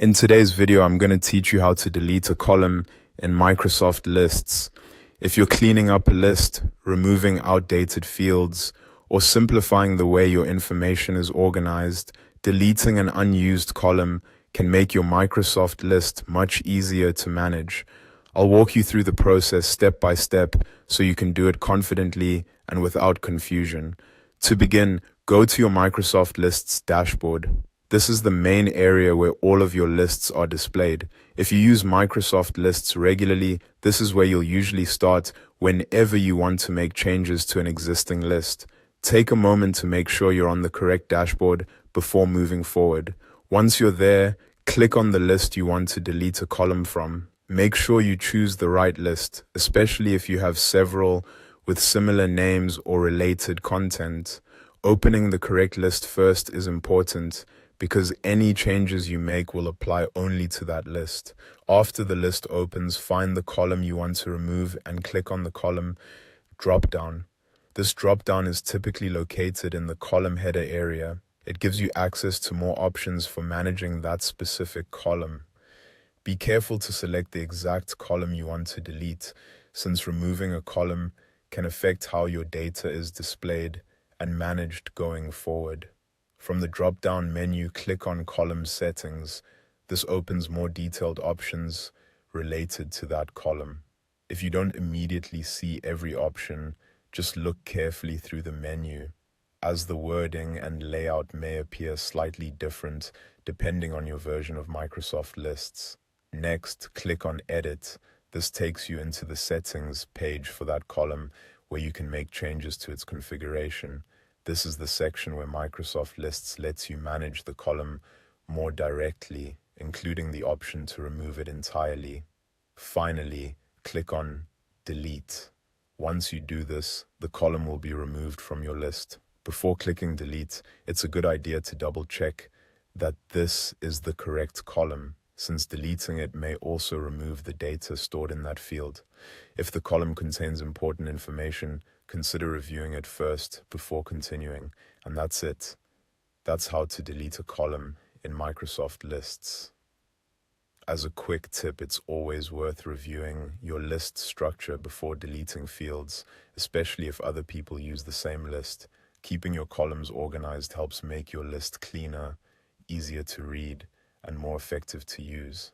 In today's video, I'm going to teach you how to delete a column in Microsoft Lists. If you're cleaning up a list, removing outdated fields, or simplifying the way your information is organized, deleting an unused column can make your Microsoft list much easier to manage. I'll walk you through the process step by step so you can do it confidently and without confusion. To begin, go to your Microsoft Lists dashboard. This is the main area where all of your lists are displayed. If you use Microsoft Lists regularly, this is where you'll usually start whenever you want to make changes to an existing list. Take a moment to make sure you're on the correct dashboard before moving forward. Once you're there, click on the list you want to delete a column from. Make sure you choose the right list, especially if you have several with similar names or related content. Opening the correct list first is important because any changes you make will apply only to that list. After the list opens, find the column you want to remove and click on the column drop-down. This drop-down is typically located in the column header area. It gives you access to more options for managing that specific column. Be careful to select the exact column you want to delete, since removing a column can affect how your data is displayed and managed going forward. From the drop-down menu, click on Column Settings. This opens more detailed options related to that column. If you don't immediately see every option, just look carefully through the menu, as the wording and layout may appear slightly different depending on your version of Microsoft Lists. Next, click on Edit. This takes you into the settings page for that column where you can make changes to its configuration. This is the section where Microsoft Lists lets you manage the column more directly, including the option to remove it entirely. Finally, click on Delete. Once you do this, the column will be removed from your list. Before clicking Delete, it's a good idea to double-check that this is the correct column, since deleting it may also remove the data stored in that field. If the column contains important information, consider reviewing it first before continuing. And that's it. That's how to delete a column in Microsoft Lists. As a quick tip, it's always worth reviewing your list structure before deleting fields, especially if other people use the same list. Keeping your columns organized helps make your list cleaner, easier to read, and more effective to use.